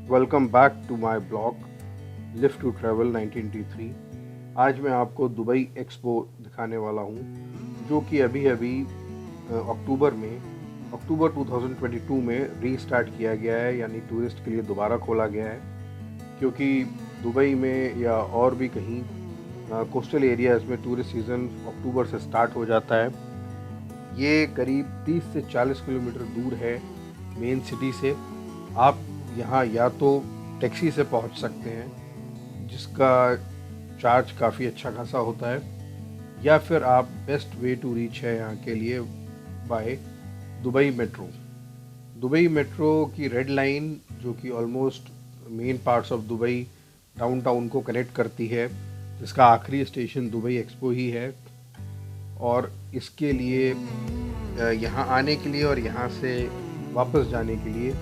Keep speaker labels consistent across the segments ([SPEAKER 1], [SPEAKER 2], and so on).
[SPEAKER 1] Welcome back to my blog live to travel 1983। आज मैं आपको दुबई एक्सपो दिखाने वाला हूँ, जो कि अभी अभी अक्टूबर 2022 में रीस्टार्ट किया गया है, यानी टूरिस्ट के लिए दोबारा खोला गया है। क्योंकि दुबई में या और भी कहीं कोस्टल एरियाज़ में टूरिस्ट सीज़न अक्टूबर से स्टार्ट हो जाता है। ये करीब 30 से 40 किलोमीटर दूर है मेन सिटी से। आप यहाँ या तो टैक्सी से पहुँच सकते हैं, जिसका चार्ज काफ़ी अच्छा खासा होता है, या फिर आप बेस्ट वे टू रीच है यहाँ के लिए by Dubai metro. Dubai metro की रेड लाइन, जो कि almost main parts of Dubai downtown को कनेक्ट करती है, जिसका आखिरी स्टेशन दुबई एक्सपो ही है। और इसके लिए यहाँ आने के लिए और यहाँ से वापस जाने के लिए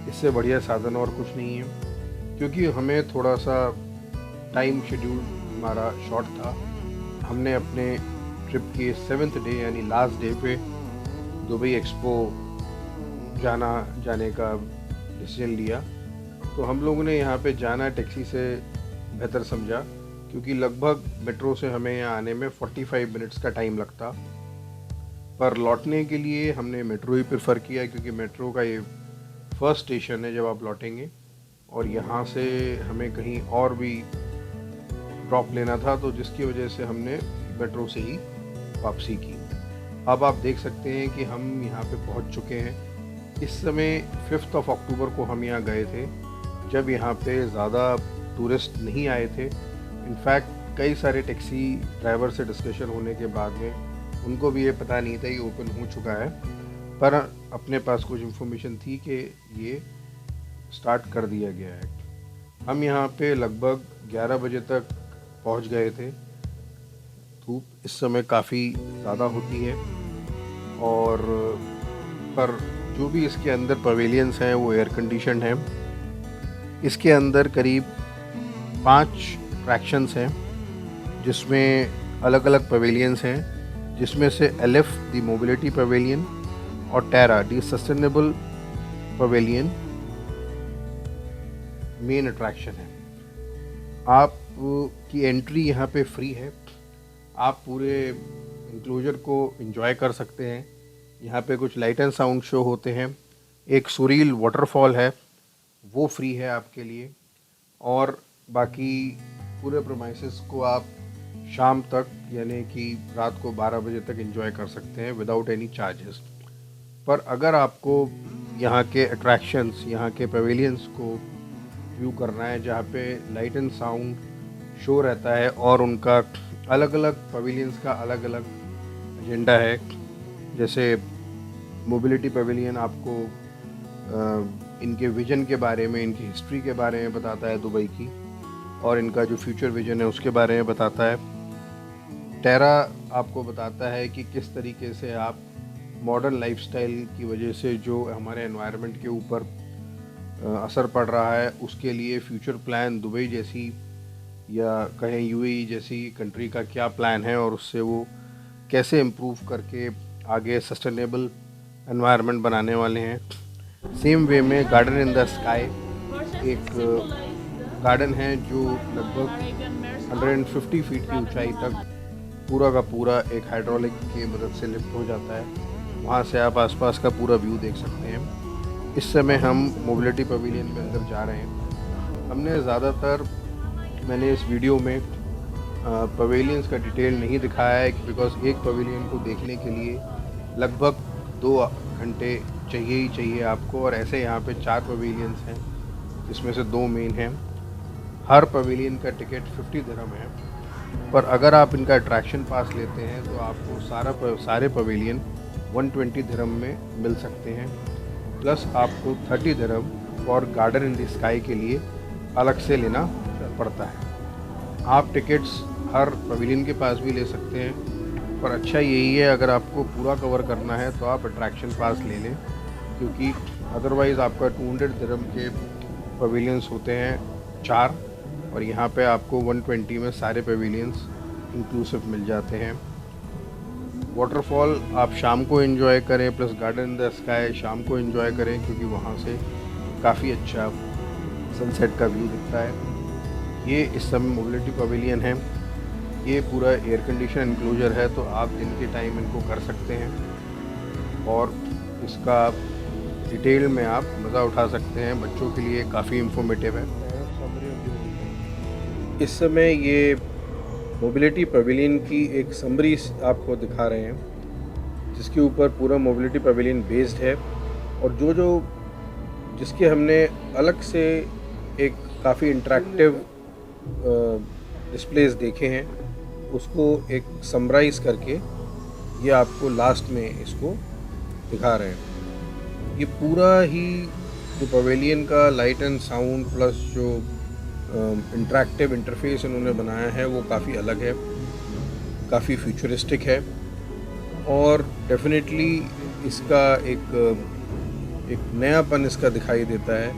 [SPEAKER 1] इससे बढ़िया साधन और कुछ नहीं है। क्योंकि हमें थोड़ा सा टाइम शेड्यूल हमारा शॉर्ट था, हमने अपने ट्रिप के 7th डे यानी लास्ट डे पे दुबई एक्सपो जाने का डिसीजन लिया। तो हम लोगों ने यहाँ पे जाना टैक्सी से बेहतर समझा, क्योंकि लगभग मेट्रो से हमें यहाँ आने में 45 मिनट्स का टाइम लगता। पर लौटने के लिए हमने मेट्रो ही प्रेफर किया, क्योंकि मेट्रो का ये फर्स्ट स्टेशन है जब आप लौटेंगे, और यहाँ से हमें कहीं और भी ड्रॉप लेना था, तो जिसकी वजह से हमने मेट्रो से ही वापसी की। अब आप देख सकते हैं कि हम यहाँ पे पहुँच चुके हैं। इस समय 5 अक्टूबर को हम यहाँ गए थे, जब यहाँ पे ज़्यादा टूरिस्ट नहीं आए थे। इनफैक्ट कई सारे टैक्सी ड्राइवर से डिस्कशन होने के बाद में उनको भी ये पता नहीं था ये ओपन हो चुका है, पर अपने पास कुछ इन्फॉर्मेशन थी कि ये स्टार्ट कर दिया गया है। हम यहाँ पे लगभग 11 बजे तक पहुँच गए थे। धूप इस समय काफ़ी ज़्यादा होती है, और पर जो भी इसके अंदर पवेलियंस हैं वो एयर कंडीशनड हैं। इसके अंदर करीब 5 अट्रैक्शंस हैं, जिसमें अलग अलग पवेलियंस हैं, जिसमें से एलिफ द मोबिलिटी पवेलियन और टेरा दी सस्टेनेबल पवेलियन मेन अट्रैक्शन है। आप की एंट्री यहाँ पे फ्री है, आप पूरे इंक्लोजर को एंजॉय कर सकते हैं। यहाँ पे कुछ लाइट एंड साउंड शो होते हैं, एक सुरील वाटरफॉल है वो फ्री है आपके लिए, और बाकी पूरे प्रोमाइसेस को आप शाम तक यानी कि रात को 12 बजे तक एंजॉय कर सकते हैं विदाउट एनी चार्जेस। पर अगर आपको यहाँ के अट्रैक्शंस, यहाँ के पवेलियंस को व्यू करना है, जहाँ पे लाइट एंड साउंड शो रहता है और उनका अलग अलग पवेलियंस का अलग अलग एजेंडा है। जैसे मोबिलिटी पवेलियन आपको इनके विजन के बारे में, इनकी हिस्ट्री के बारे में बताता है दुबई की, और इनका जो फ्यूचर विजन है उसके बारे में बताता है। टेरा आपको बताता है कि किस तरीके से आप मॉडर्न लाइफस्टाइल की वजह से जो हमारे एनवायरनमेंट के ऊपर असर पड़ रहा है, उसके लिए फ्यूचर प्लान दुबई जैसी या कहें यूएई जैसी कंट्री का क्या प्लान है, और उससे वो कैसे इम्प्रूव करके आगे सस्टेनेबल एनवायरनमेंट बनाने वाले हैं। सेम वे में गार्डन इन द स्काई एक गार्डन है जो लगभग 150 फीट की ऊंचाई तक पूरा का पूरा एक हाइड्रोलिक की मदद से लिफ्ट हो जाता है। वहाँ से आप आसपास का पूरा व्यू देख सकते हैं। इस समय हम मोबिलिटी पवेलियन के अंदर जा रहे हैं। हमने ज़्यादातर मैंने इस वीडियो में पवेलियंस का डिटेल नहीं दिखाया है, बिकॉज एक पवेलियन को देखने के लिए लगभग 2 घंटे चाहिए ही चाहिए आपको, और ऐसे यहाँ पे 4 पवेलियंस हैं, जिसमें से 2 मेन हैं। हर पवेलियन का टिकट 50 दिरहम है, पर अगर आप इनका अट्रैक्शन पास लेते हैं तो आपको सारे पवेलियन 120 दिरहम में मिल सकते हैं, प्लस आपको 30 दिरहम और गार्डन इन द स्काई के लिए अलग से लेना पड़ता है। आप टिकट्स हर पवेलियन के पास भी ले सकते हैं, पर अच्छा यही है अगर आपको पूरा कवर करना है तो आप अट्रैक्शन पास ले लें, क्योंकि अदरवाइज़ आपका 200 दिरहम के पवेलियंस होते हैं 4, और यहाँ पे आपको 120 में सारे पवेलियंस इंक्लूसिव मिल जाते हैं। वाटरफॉल आप शाम को एंजॉय करें, plus garden in the sky शाम को एंजॉय करें, क्योंकि वहाँ से काफ़ी अच्छा सनसेट का व्यू दिखता है। ये इस समय मोबिलिटी पवेलियन है। ये पूरा एयर कंडीशन इंक्लोजर है, तो आप दिन के टाइम इनको कर सकते हैं और इसका डिटेल में आप मज़ा उठा सकते हैं। बच्चों के लिए काफ़ी इंफॉर्मेटिव है। इस समय ये मोबिलिटी पवेलियन की एक समरी आपको दिखा रहे हैं, जिसके ऊपर पूरा मोबिलिटी पवेलियन बेस्ड है और जो जिसके हमने अलग से एक काफ़ी इंटरेक्टिव डिस्प्लेस देखे हैं, उसको एक समराइज़ करके ये आपको लास्ट में इसको दिखा रहे हैं। ये पूरा ही जो पवेलियन का लाइट एंड साउंड प्लस जो इंटरेक्टिव इंटरफेस इन्होंने बनाया है वो काफ़ी अलग है, काफ़ी फ्यूचरिस्टिक है और डेफिनेटली इसका एक नयापन इसका दिखाई देता है,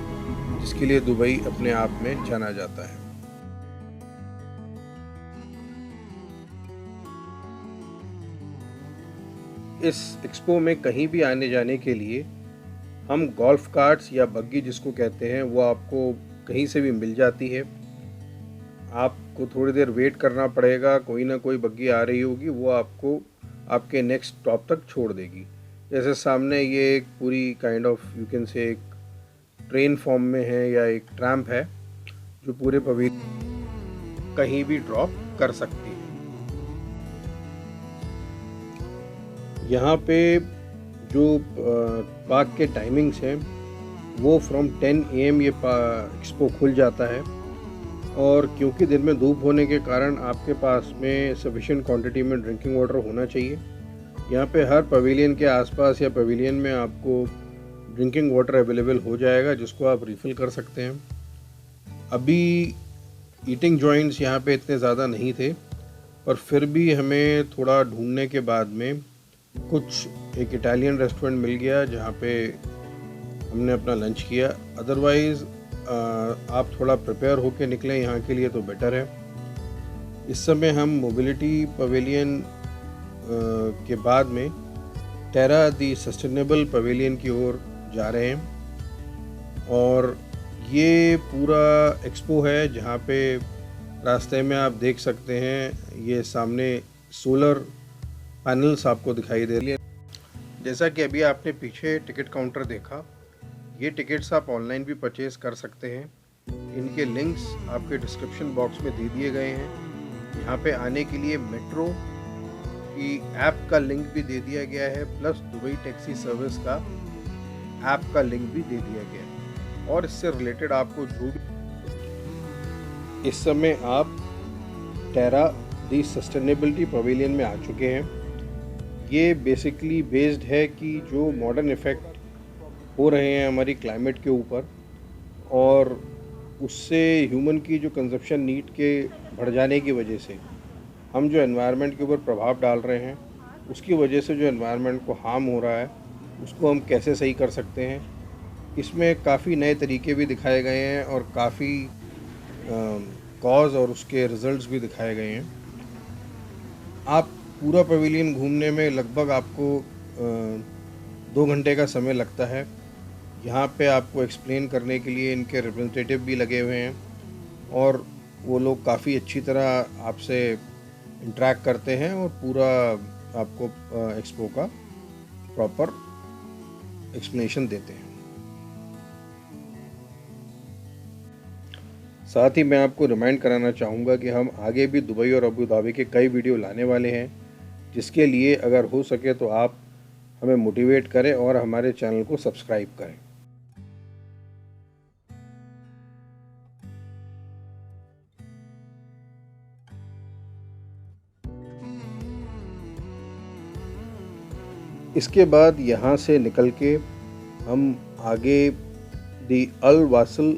[SPEAKER 1] जिसके लिए दुबई अपने आप में जाना जाता है। इस एक्सपो में कहीं भी आने जाने के लिए हम गोल्फ कार्ट्स या बग्गी जिसको कहते हैं वो आपको कहीं से भी मिल जाती है। आपको थोड़ी देर वेट करना पड़ेगा, कोई ना कोई बग्गी आ रही होगी, वो आपको आपके नेक्स्ट स्टॉप तक छोड़ देगी। जैसे सामने ये एक पूरी kind of you can say एक ट्रेन फॉर्म में है या एक ट्रैम्प है जो पूरे पवेलियन कहीं भी ड्रॉप कर सकती है। यहाँ पे जो पार्क के टाइमिंग्स हैं वो फ्रॉम 10 AM ये एक्सपो खुल जाता है और क्योंकि दिन में धूप होने के कारण आपके पास में सफिशिएंट क्वांटिटी में ड्रिंकिंग वाटर होना चाहिए। यहाँ पे हर पवेलियन के आसपास या पवेलियन में आपको ड्रिंकिंग वाटर अवेलेबल हो जाएगा, जिसको आप रिफ़िल कर सकते हैं। अभी ईटिंग जॉइंट्स यहाँ पे इतने ज़्यादा नहीं थे, पर फिर भी हमें थोड़ा ढूंढने के बाद में कुछ एक इटालियन रेस्टोरेंट मिल गया जहाँ पे हमने अपना लंच किया। अदरवाइज़ आप थोड़ा प्रिपेयर होके निकलें यहाँ के लिए तो बेटर है। इस समय हम मोबिलिटी पवेलियन के बाद में टेरा दी सस्टेनेबल पवेलियन की ओर जा रहे हैं और ये पूरा एक्सपो है जहाँ पे रास्ते में आप देख सकते हैं ये सामने सोलर पैनल्स आपको दिखाई दे रही है। जैसा कि अभी आपने पीछे टिकट काउंटर देखा, ये टिकट्स आप ऑनलाइन भी परचेज़ कर सकते हैं। इनके लिंक्स आपके डिस्क्रिप्शन बॉक्स में दे दिए गए हैं। यहाँ पे आने के लिए मेट्रो की ऐप का लिंक भी दे दिया गया है, प्लस दुबई टैक्सी सर्विस का ऐप का लिंक भी दे दिया गया है और इससे रिलेटेड आपको जो भी इस समय आप टेरा दी सस्टेनेबिलिटी पवेलियन में आ चुके हैं। ये बेसिकली बेस्ड है कि जो मॉडर्न इफ़ेक्ट हो रहे हैं हमारी क्लाइमेट के ऊपर और उससे ह्यूमन की जो कंजप्शन नीड के बढ़ जाने की वजह से हम जो एनवायरनमेंट के ऊपर प्रभाव डाल रहे हैं, उसकी वजह से जो एनवायरनमेंट को हार्म हो रहा है उसको हम कैसे सही कर सकते हैं। इसमें काफ़ी नए तरीके भी दिखाए गए हैं और काफ़ी कॉज और उसके रिज़ल्ट्स भी दिखाए गए हैं। आप पूरा पवेलियन घूमने में लगभग आपको 2 घंटे का समय लगता है। यहाँ पे आपको एक्सप्लेन करने के लिए इनके रिप्रेजेंटेटिव भी लगे हुए हैं और वो लोग काफ़ी अच्छी तरह आपसे इंटरेक्ट करते हैं और पूरा आपको एक्सपो का प्रॉपर एक्सप्लेनेशन देते हैं। साथ ही मैं आपको रिमाइंड कराना चाहूँगा कि हम आगे भी दुबई और अबू धाबी के कई वीडियो लाने वाले हैं, जिसके लिए अगर हो सके तो आप हमें मोटिवेट करें और हमारे चैनल को सब्सक्राइब करें। इसके बाद यहाँ से निकल के हम आगे दी अल वासल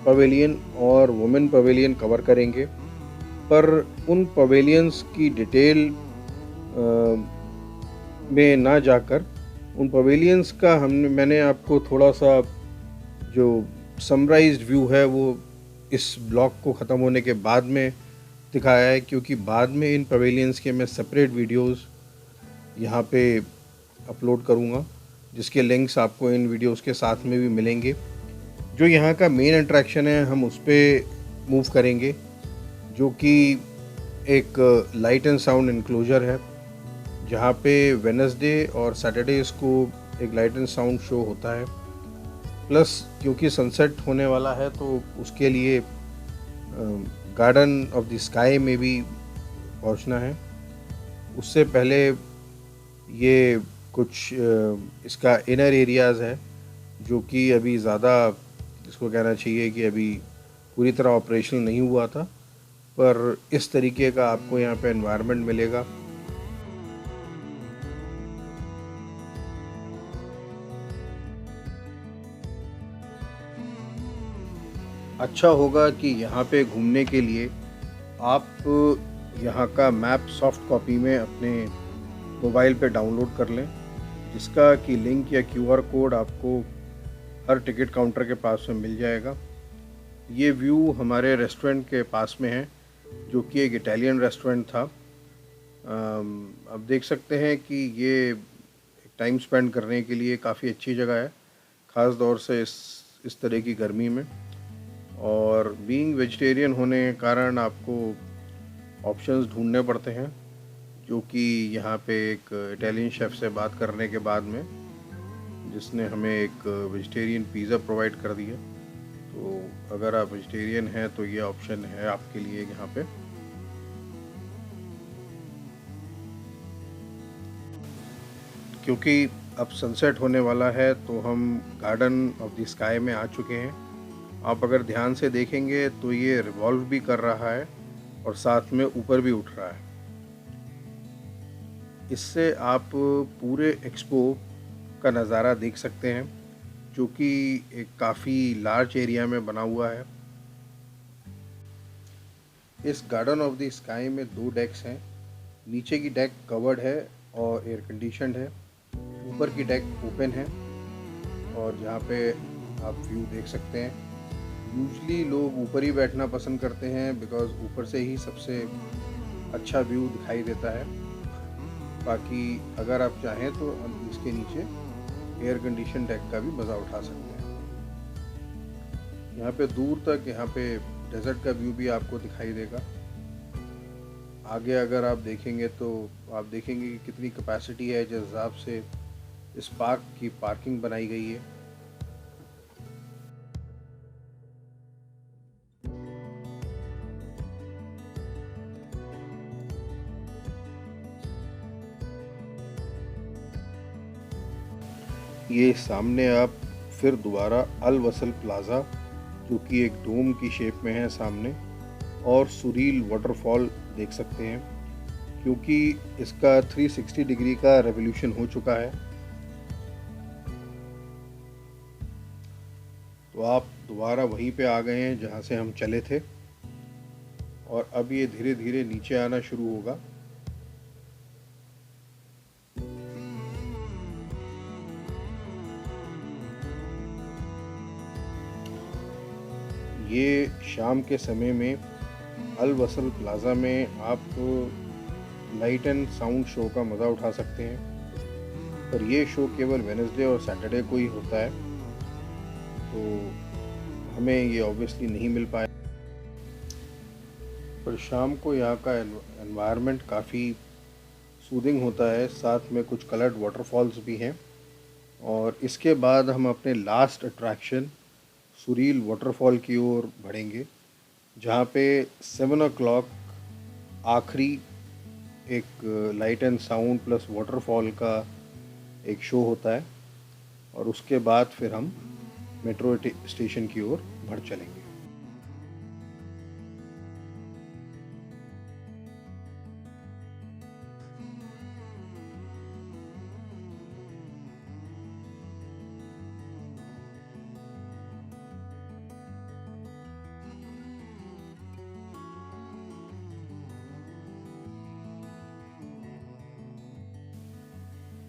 [SPEAKER 1] पवेलियन और वुमेन पवेलियन कवर करेंगे, पर उन पवेलियंस की डिटेल में ना जाकर उन पवेलियंस का मैंने आपको थोड़ा सा जो समराइज्ड व्यू है वो इस ब्लॉग को ख़त्म होने के बाद में दिखाया है, क्योंकि बाद में इन पवेलियंस के मैं सेपरेट वीडियोस यहाँ पे अपलोड करूँगा, जिसके लिंक्स आपको इन वीडियोस के साथ में भी मिलेंगे। जो यहाँ का मेन अट्रैक्शन है हम उस पर मूव करेंगे, जो कि एक लाइट एंड साउंड इनक्लोजर है, जहाँ पे वेडनेसडे और सैटरडेज़ को एक लाइट एंड साउंड शो होता है। प्लस क्योंकि सनसेट होने वाला है तो उसके लिए गार्डन ऑफ द स्काई में भी पहुँचना है। उससे पहले ये कुछ इसका इनर एरियाज़ है जो कि अभी ज़्यादा, इसको कहना चाहिए कि अभी पूरी तरह ऑपरेशनल नहीं हुआ था, पर इस तरीके का आपको यहाँ पे एनवायरनमेंट मिलेगा। अच्छा होगा कि यहाँ पे घूमने के लिए आप यहाँ का मैप सॉफ्ट कॉपी में अपने मोबाइल पे डाउनलोड कर लें, जिसका कि लिंक या क्यूआर कोड आपको हर टिकट काउंटर के पास में मिल जाएगा। ये व्यू हमारे रेस्टोरेंट के पास में है, जो कि एक इटालियन रेस्टोरेंट था। अब देख सकते हैं कि ये टाइम स्पेंड करने के लिए काफ़ी अच्छी जगह है, ख़ास तौर से इस तरह की गर्मी में। और बीइंग वेजिटेरियन होने के कारण आपको ऑप्शंस ढूंढने पड़ते हैं, जो कि यहाँ पे एक इटालियन शेफ़ से बात करने के बाद में, जिसने हमें एक वेजिटेरियन पिज़्ज़ा प्रोवाइड कर दिया। तो अगर आप वेजिटेरियन हैं तो ये ऑप्शन है आपके लिए यहाँ पे। क्योंकि अब सनसेट होने वाला है तो हम गार्डन ऑफ द स्काई में आ चुके हैं। आप अगर ध्यान से देखेंगे तो ये रिवॉल्व भी कर रहा है और साथ में ऊपर भी उठ रहा है। इससे आप पूरे एक्सपो का नज़ारा देख सकते हैं, जो कि एक काफ़ी लार्ज एरिया में बना हुआ है। इस गार्डन ऑफ द स्काई में 2 डेक्स हैं। नीचे की डेक कवर्ड है और एयर कंडीशनड है, ऊपर की डेक ओपन है और यहाँ पे आप व्यू देख सकते हैं। यूजली लोग ऊपर ही बैठना पसंद करते हैं, बिकॉज़ ऊपर से ही सबसे अच्छा व्यू दिखाई देता है। बाकी अगर आप चाहें तो इसके नीचे एयर कंडीशन डेक का भी मज़ा उठा सकते हैं। यहाँ पे दूर तक यहाँ पे डेजर्ट का व्यू भी आपको दिखाई देगा। आगे अगर आप देखेंगे तो आप देखेंगे कि कितनी कैपेसिटी है, जिस हिसाब से इस पार्क की पार्किंग बनाई गई है। ये सामने आप फिर दोबारा अल वसल प्लाज़ा, जो कि एक डोम की शेप में है सामने, और सुरील वाटरफॉल देख सकते हैं, क्योंकि इसका 360 डिग्री का रेवोल्यूशन हो चुका है। तो आप दोबारा वहीं पे आ गए हैं जहाँ से हम चले थे, और अब ये धीरे धीरे नीचे आना शुरू होगा। ये शाम के समय में अल वसल प्लाज़ा में आप लाइट एंड साउंड शो का मज़ा उठा सकते हैं, पर ये शो केवल वेडनेसडे और सैटरडे को ही होता है, तो हमें ये ऑब्वियसली नहीं मिल पाया। पर शाम को यहाँ का एनवायरनमेंट काफ़ी सूदिंग होता है, साथ में कुछ कलर्ड वाटरफॉल्स भी हैं। और इसके बाद हम अपने लास्ट अट्रैक्शन सुरील वाटरफॉल की ओर बढ़ेंगे, जहाँ पे 7 o'clock आखिरी एक light and sound plus waterfall का एक शो होता है, और उसके बाद फिर हम मेट्रो स्टेशन की ओर बढ़ चलेंगे।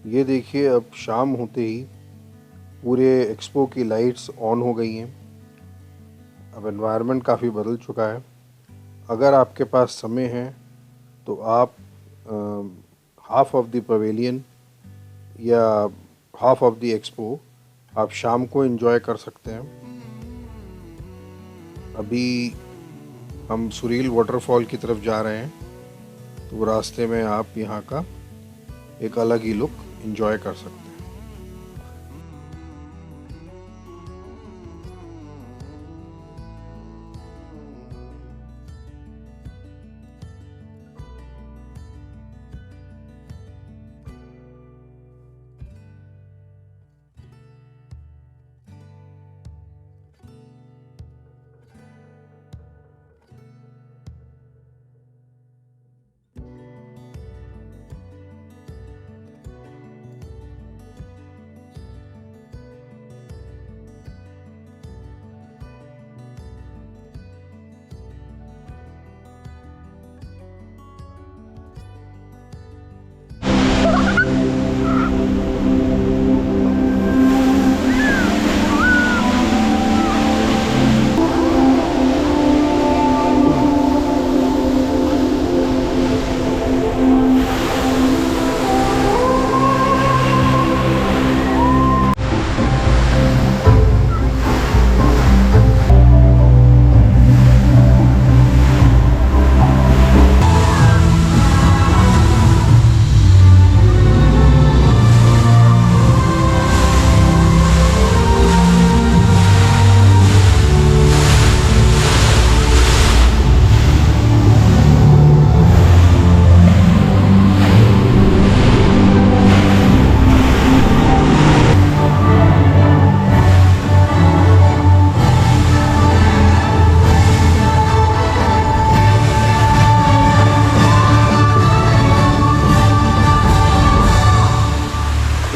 [SPEAKER 1] ये देखिए, अब शाम होते ही पूरे एक्सपो की लाइट्स ऑन हो गई हैं। अब एनवायरनमेंट काफ़ी बदल चुका है। अगर आपके पास समय है तो आप हाफ ऑफ द पवेलियन या हाफ ऑफ द एक्सपो आप शाम को एंजॉय कर सकते हैं। अभी हम सुरील वाटरफॉल की तरफ जा रहे हैं, तो रास्ते में आप यहाँ का एक अलग ही लुक एंजॉय कर सकते हैं।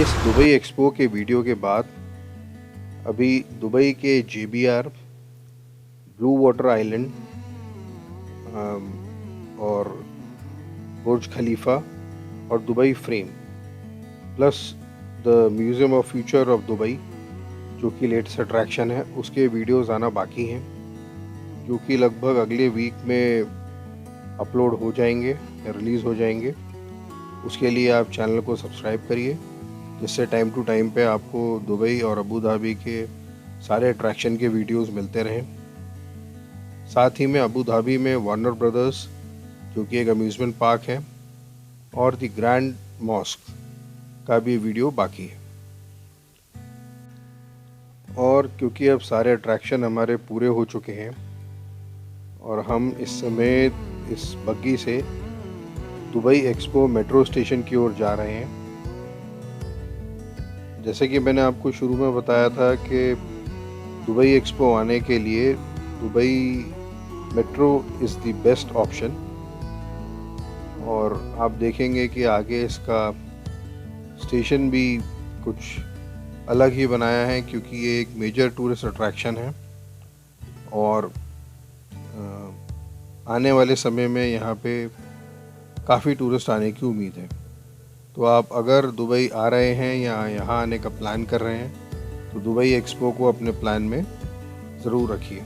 [SPEAKER 1] इस दुबई एक्सपो के वीडियो के बाद अभी दुबई के JBR, ब्लू वाटर आइलैंड और बुर्ज खलीफा और Dubai frame plus the museum of future of Dubai, जो कि लेटेस्ट अट्रैक्शन है, उसके वीडियोस आना बाकी हैं, जो कि लगभग अगले वीक में अपलोड हो जाएंगे या रिलीज़ हो जाएंगे। उसके लिए आप चैनल को सब्सक्राइब करिए, जिससे टाइम टू टाइम पे आपको दुबई और अबू धाबी के सारे अट्रैक्शन के वीडियोस मिलते रहें। साथ ही में अबू धाबी में वार्नर ब्रदर्स, जो कि एक अम्यूज़मेंट पार्क है, और द ग्रैंड मॉस्क का भी वीडियो बाकी है। और क्योंकि अब सारे अट्रैक्शन हमारे पूरे हो चुके हैं और हम इस समय इस बग्गी से दुबई एक्सपो मेट्रो स्टेशन की ओर जा रहे हैं। जैसे कि मैंने आपको शुरू में बताया था कि दुबई एक्सपो आने के लिए Dubai metro is the best option, और आप देखेंगे कि आगे इसका स्टेशन भी कुछ अलग ही बनाया है, क्योंकि ये एक मेजर टूरिस्ट अट्रैक्शन है और आने वाले समय में यहाँ पे काफ़ी टूरिस्ट आने की उम्मीद है। तो आप अगर दुबई आ रहे हैं या यहाँ आने का प्लान कर रहे हैं, तो दुबई एक्सपो को अपने प्लान में ज़रूर रखिए।